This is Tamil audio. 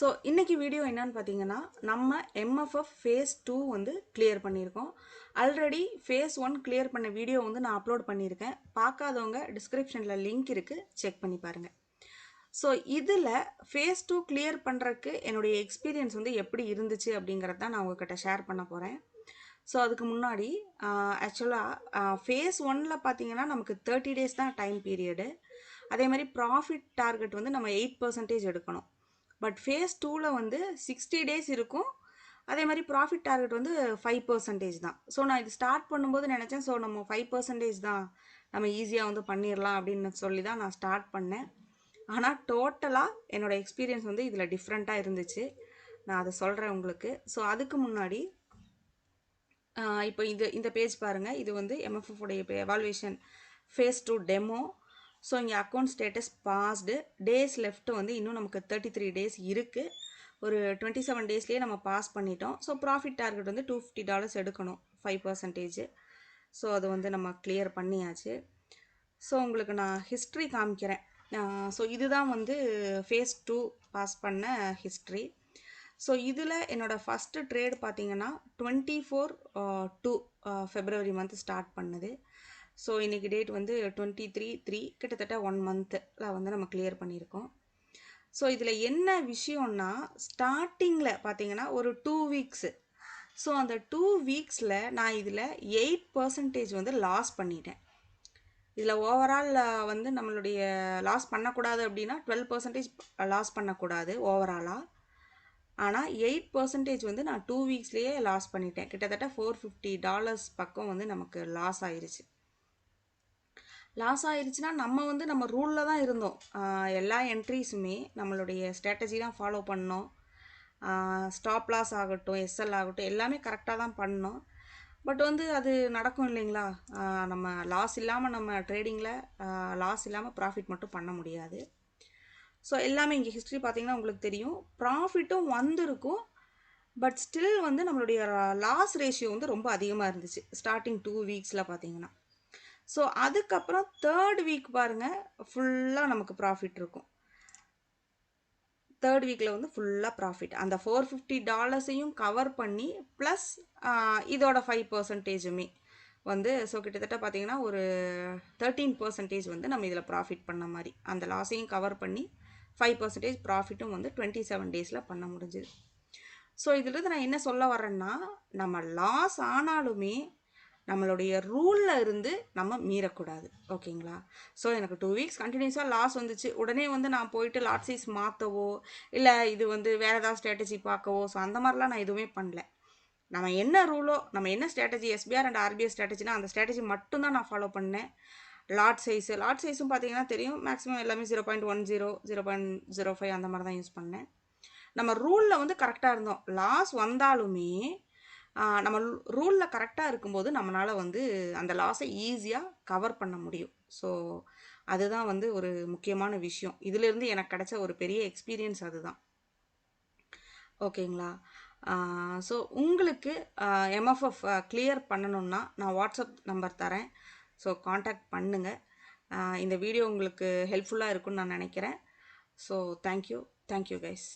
ஸோ இன்றைக்கி வீடியோ என்னன்னு பார்த்தீங்கன்னா நம்ம MFF phase 2 வந்து கிளியர் பண்ணியிருக்கோம். ஆல்ரெடி phase 1 கிளியர் பண்ண வீடியோ வந்து நான் அப்லோட் பண்ணியிருக்கேன். பார்க்காதவங்க டிஸ்கிரிப்ஷனில் லிங்க் இருக்குது, செக் பண்ணி பாருங்கள். ஸோ இதில் phase 2 கிளியர் பண்ணுறதுக்கு என்னுடைய எக்ஸ்பீரியன்ஸ் வந்து எப்படி இருந்துச்சு அப்படிங்கிறத நான் உங்ககிட்ட ஷேர் பண்ண போகிறேன். ஸோ அதுக்கு முன்னாடி ஆக்சுவலாக phase 1ல் பார்த்தீங்கன்னா நமக்கு 30 டேஸ் தான் டைம் பீரியடு. அதே மாதிரி ப்ராஃபிட் டார்கெட் வந்து நம்ம 8% எடுக்கணும். பட் phase 2ல் வந்து 60 டேஸ் இருக்கும். அதே மாதிரி ப்ராஃபிட் டார்கெட் வந்து 5% தான். ஸோ நான் இது ஸ்டார்ட் பண்ணும்போது நினச்சேன், ஸோ நம்ம 5% தான் நம்ம ஈஸியாக வந்து பண்ணிடலாம் அப்படின்னு சொல்லி தான் நான் ஸ்டார்ட் பண்ணேன். ஆனால் டோட்டலாக என்னோடய எக்ஸ்பீரியன்ஸ் வந்து இதில் டிஃப்ரெண்ட்டாக இருந்துச்சு. நான் அதை சொல்கிறேன் உங்களுக்கு. ஸோ அதுக்கு முன்னாடி இப்போ இந்த பேஜ் பாருங்கள். இது வந்து MFF உடைய எவாலுவேஷன் phase 2 டெமோ. ஸோ இங்கே account status passed, days left வந்து இன்னும் நமக்கு 33 டேஸ் இருக்குது. ஒரு 27 டேஸ்லேயே நம்ம பாஸ் பண்ணிட்டோம். ஸோ ப்ராஃபிட் டார்கெட் வந்து $250 எடுக்கணும், 5%. ஸோ அது வந்து நம்ம கிளியர் பண்ணியாச்சு. ஸோ உங்களுக்கு நான் ஹிஸ்ட்ரி காமிக்கிறேன். ஸோ இதுதான் வந்து phase 2 பாஸ் பண்ண ஹிஸ்ட்ரி. ஸோ இதில் என்னோடய ஃபஸ்ட்டு ட்ரேட் பார்த்தீங்கன்னா 24/2 ஃபெப்ரவரி மந்த் ஸ்டார்ட் பண்ணுது. ஸோ இன்றைக்கி டேட் வந்து 23/3, கிட்டத்தட்ட 1 மந்த்தில் வந்து நம்ம கிளியர் பண்ணியிருக்கோம். ஸோ இதில் என்ன விஷயம்னா, ஸ்டார்டிங்கில் பார்த்தீங்கன்னா ஒரு 2 வீக்ஸு. ஸோ அந்த 2 வீக்ஸில் நான் இதில் 8% வந்து லாஸ் பண்ணிட்டேன். இதில் ஓவரால் வந்து நம்மளுடைய லாஸ் பண்ணக்கூடாது அப்படின்னா 12% லாஸ் பண்ணக்கூடாது ஓவராலாக. ஆனால் 8% வந்து நான் 2 வீக்ஸ்லேயே லாஸ் பண்ணிட்டேன். கிட்டத்தட்ட $450 பக்கம் வந்து நமக்கு லாஸ் ஆயிடுச்சு. லாஸ் ஆயிடுச்சுன்னா நம்ம வந்து நம்ம ரூலில் தான் இருந்தோம். எல்லா என்ட்ரிஸுமே நம்மளுடைய ஸ்ட்ராட்டஜி தான் ஃபாலோ பண்ணோம். ஸ்டாப் லாஸ் ஆகட்டும், SL ஆகட்டும், எல்லாமே கரெக்டாக தான் பண்ணோம். பட் வந்து அது நடக்கும் இல்லைங்களா? நம்ம லாஸ் இல்லாமல் நம்ம ட்ரேடிங்கில் லாஸ் இல்லாமல் ப்ராஃபிட் மட்டும் பண்ண முடியாது. ஸோ எல்லாமே இங்கே ஹிஸ்ட்ரி பார்த்தீங்கன்னா உங்களுக்கு தெரியும். ப்ராஃபிட்டும் வந்திருக்கும், பட் ஸ்டில் வந்து நம்மளுடைய லாஸ் ரேஷியோ வந்து ரொம்ப அதிகமாக இருந்துச்சு ஸ்டார்டிங் 2 வீக்ஸில் பார்த்தீங்கன்னா. ஸோ அதுக்கப்புறம் 3rd வீக் பாருங்கள், ஃபுல்லாக நமக்கு ப்ராஃபிட் இருக்கும். 3rd வீக்கில் வந்து ஃபுல்லாக ப்ராஃபிட். அந்த $450 கவர் பண்ணி ப்ளஸ் இதோட 5%மே வந்து, ஸோ கிட்டத்தட்ட பார்த்தீங்கன்னா ஒரு 13% வந்து நம்ம இதில் ப்ராஃபிட் பண்ண மாதிரி. அந்த லாஸையும் கவர் பண்ணி 5% ப்ராஃபிட்டும் வந்து 27 டேஸில் பண்ண முடிஞ்சுது. ஸோ இதிலிருந்து நான் என்ன சொல்ல வரேன்னா, நம்ம லாஸ் ஆனாலுமே நம்மளுடைய ரூலில் இருந்து நம்ம மீறக்கூடாது. ஓகேங்களா? ஸோ எனக்கு 2 வீக்ஸ் கண்டினியூஸாக லாஸ் வந்துச்சு. உடனே வந்து நான் போயிட்டு லாட் சைஸ் மாற்றவோ, இல்லை இது வந்து வேறு ஏதாவது ஸ்ட்ராட்டஜி பார்க்கவோ, ஸோ அந்த மாதிரிலாம் நான் எதுவுமே பண்ணல. நம்ம என்ன ரூலோ, நம்ம என்ன ஸ்ட்ராட்டஜி, SBR அண்ட் RBI ஸ்ட்ராட்டஜினா அந்த ஸ்ட்ராட்டஜி மட்டும்தான் நான் ஃபாலோ பண்ணேன். லாட் சைஸும் பார்த்தீங்கன்னா தெரியும், மேக்ஸிமம் எல்லாமே 0.10, 0.05 அந்த மாதிரி தான் யூஸ் பண்ணேன். நம்ம ரூலில் வந்து கரெக்டாக இருந்தோம். லாஸ் வந்தாலுமே நம்ம ரூலில் கரெக்டாக இருக்கும்போது நம்மளால் வந்து அந்த லாஸை ஈஸியாக கவர் பண்ண முடியும். ஸோ அதுதான் வந்து ஒரு முக்கியமான விஷயம். இதிலிருந்து எனக்கு கிடைச்ச ஒரு பெரிய எக்ஸ்பீரியன்ஸ் அதுதான். ஓகேங்களா? ஸோ உங்களுக்கு MFF கிளியர் பண்ணணுன்னா நான் வாட்ஸ்அப் நம்பர் தரேன். ஸோ காண்டாக்ட் பண்ணுங்கள். இந்த வீடியோ உங்களுக்கு ஹெல்ப்ஃபுல்லாக இருக்குன்னு நான் நினைக்கிறேன். So thank you guys.